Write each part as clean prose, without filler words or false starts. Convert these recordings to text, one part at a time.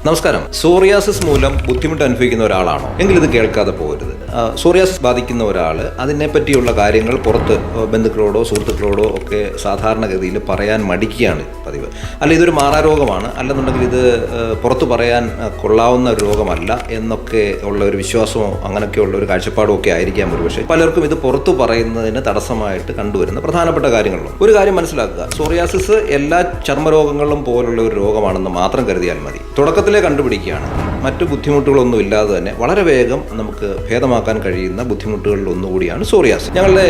നമസ്കാരം. സോറിയാസിസ് മൂലം ബുദ്ധിമുട്ട് അനുഭവിക്കുന്ന ഒരാളാണോ എങ്കിൽ ഇത് കേൾക്കാതെ പോകരുത്. സോറിയാസിസ് ബാധിക്കുന്ന ഒരാൾ അതിനെപ്പറ്റിയുള്ള കാര്യങ്ങൾ പുറത്ത് ബന്ധുക്കളോടോ സുഹൃത്തുക്കളോടോ ഒക്കെ സാധാരണഗതിയിൽ പറയാൻ മടിക്കുകയാണ് പതിവ്. അല്ല, ഇതൊരു മാറാരോഗമാണ്, അല്ലെന്നുണ്ടെങ്കിൽ ഇത് പുറത്ത് പറയാൻ കൊള്ളാവുന്ന ഒരു രോഗമല്ല എന്നൊക്കെ ഉള്ള ഒരു വിശ്വാസമോ അങ്ങനെയൊക്കെയുള്ള ഒരു കാഴ്ചപ്പാടോ ഒക്കെ ആയിരിക്കാം ഒരുപക്ഷെ പലർക്കും ഇത് പുറത്തു പറയുന്നതിന് തടസ്സമായിട്ട് കണ്ടുവരുന്ന പ്രധാനപ്പെട്ട കാര്യങ്ങളിലും. ഒരു കാര്യം മനസ്സിലാക്കുക, സോറിയാസിസ് എല്ലാ ചർമ്മരോഗങ്ങളും പോലുള്ള ഒരു രോഗമാണെന്ന് മാത്രം കരുതിയാൽ മതി. തുടക്കത്തിലെ കണ്ടുപിടിക്കുകയാണ് മറ്റു ബുദ്ധിമുട്ടുകളൊന്നും ഇല്ലാതെ തന്നെ വളരെ വേഗം നമുക്ക് ഭേദമാക്കാൻ കഴിയുന്ന ബുദ്ധിമുട്ടുകളിൽ ഒന്നുകൂടിയാണ് സോറിയാസിസ്. ഞങ്ങളുടെ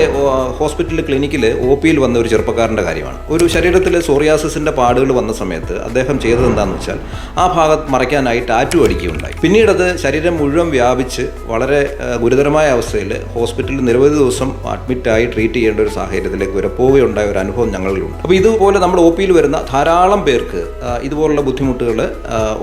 ഹോസ്പിറ്റലിൽ ക്ലിനിക്കിൽ OPയിൽ വന്ന ഒരു ചെറുപ്പക്കാരൻ്റെ കാര്യമാണ്. ഒരു ശരീരത്തിൽ സോറിയാസിസിൻ്റെ പാടുകൾ വന്ന സമയത്ത് അദ്ദേഹം ചെയ്തത് എന്താണെന്ന് വെച്ചാൽ ആ ഭാഗത്ത് മറയ്ക്കാനായി ടാറ്റു അടിക്കുകയുണ്ടായി. പിന്നീട് അത് ശരീരം മുഴുവൻ വ്യാപിച്ച് വളരെ ഗുരുതരമായ അവസ്ഥയിൽ ഹോസ്പിറ്റലിൽ നിരവധി ദിവസം അഡ്മിറ്റായി ട്രീറ്റ് ചെയ്യേണ്ട ഒരു സാഹചര്യത്തിലേക്ക് വരെ പോവുകയുണ്ടായ ഒരു അനുഭവം ഞങ്ങളിലുണ്ട്. അപ്പോൾ ഇതുപോലെ നമ്മൾ OPയിൽ വരുന്ന ധാരാളം പേർക്ക് ഇതുപോലുള്ള ബുദ്ധിമുട്ടുകൾ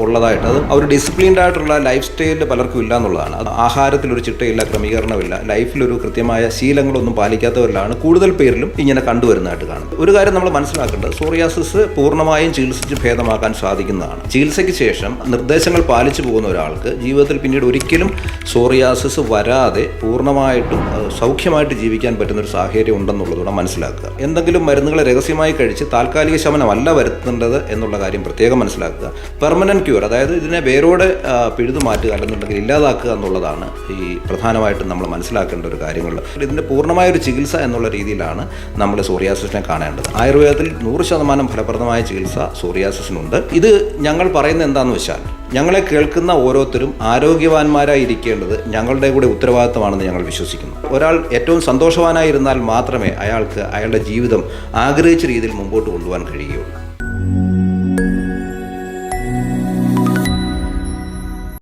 ഉള്ളതായിട്ട്, അത് അവർ ഡിസിപ്ലിൻഡ് ആയിട്ടുള്ള ലൈഫ് സ്റ്റൈലിൽ പലർക്കും ഇല്ല എന്നുള്ളതാണ്. അത് ആഹാരത്തിലൊരു ചിട്ടയില്ല, ക്രമീകരണമില്ല, ലൈഫിലൊരു കൃത്യമായ ശീലങ്ങളൊന്നും പാലിക്കാത്തവരിലാണ് കൂടുതൽ പേരിലും ഇങ്ങനെ കണ്ടുവരുന്നതായിട്ട് കാണുന്നത്. ഒരു കാര്യം നമ്മൾ മനസ്സിലാക്കേണ്ടത്, സോറിയാസിസ് പൂർണ്ണമായും ചികിത്സിച്ച് ഭേദമാക്കാൻ സാധിക്കുന്നതാണ്. ചികിത്സയ്ക്ക് ശേഷം നിർദ്ദേശങ്ങൾ പാലിച്ചു പോകുന്ന ഒരാൾക്ക് ജീവിതത്തിൽ പിന്നീട് ഒരിക്കലും സോറിയാസിസ് വരാതെ പൂർണ്ണമായിട്ടും സൗഖ്യമായിട്ട് ജീവിക്കാൻ പറ്റുന്നൊരു സാഹചര്യം ഉണ്ടെന്നുള്ളതോടെ മനസ്സിലാക്കുക. എന്തെങ്കിലും മരുന്നുകളെ രഹസ്യമായി കഴിച്ച് താൽക്കാലിക ശമനമല്ല വരുത്തേണ്ടത് എന്നുള്ള കാര്യം പ്രത്യേകം മനസ്സിലാക്കുക. പെർമനന്റ് ക്യൂർ, അതായത് ഇതിനെ വേരോടെ പിഴുതു മാറ്റുക അല്ലെന്നുണ്ടെങ്കിൽ ഇല്ലാതാക്കുക എന്നുള്ളതാണ് ഈ പ്രധാനമായിട്ടും നമ്മൾ മനസ്സിലാക്കേണ്ട ഒരു കാര്യങ്ങൾ. ഇതിൻ്റെ പൂർണ്ണമായൊരു ചികിത്സ എന്നുള്ള രീതിയിലാണ് നമ്മൾ സോറിയാസിസിനെ കാണേണ്ടത്. ആയുർവേദത്തിൽ 100% ഫലപ്രദമായ ചികിത്സ സോറിയാസിസിനുണ്ട്. ഇത് ഞങ്ങൾ പറയുന്നത് എന്താണെന്ന് വെച്ചാൽ, ഞങ്ങളെ കേൾക്കുന്ന ഓരോരുത്തരും ആരോഗ്യവാന്മാരായി ഇരിക്കേണ്ടത് ഞങ്ങളുടെ കൂടെ ഉത്തരവാദിത്തമാണെന്ന് ഞങ്ങൾ വിശ്വസിക്കുന്നു. ഒരാൾ ഏറ്റവും സന്തോഷവാനായിരുന്നാൽ മാത്രമേ അയാൾക്ക് അയാളുടെ ജീവിതം ആഗ്രഹിച്ച രീതിയിൽ മുമ്പോട്ട് കൊണ്ടുപോകാൻ കഴിയുകയുള്ളൂ.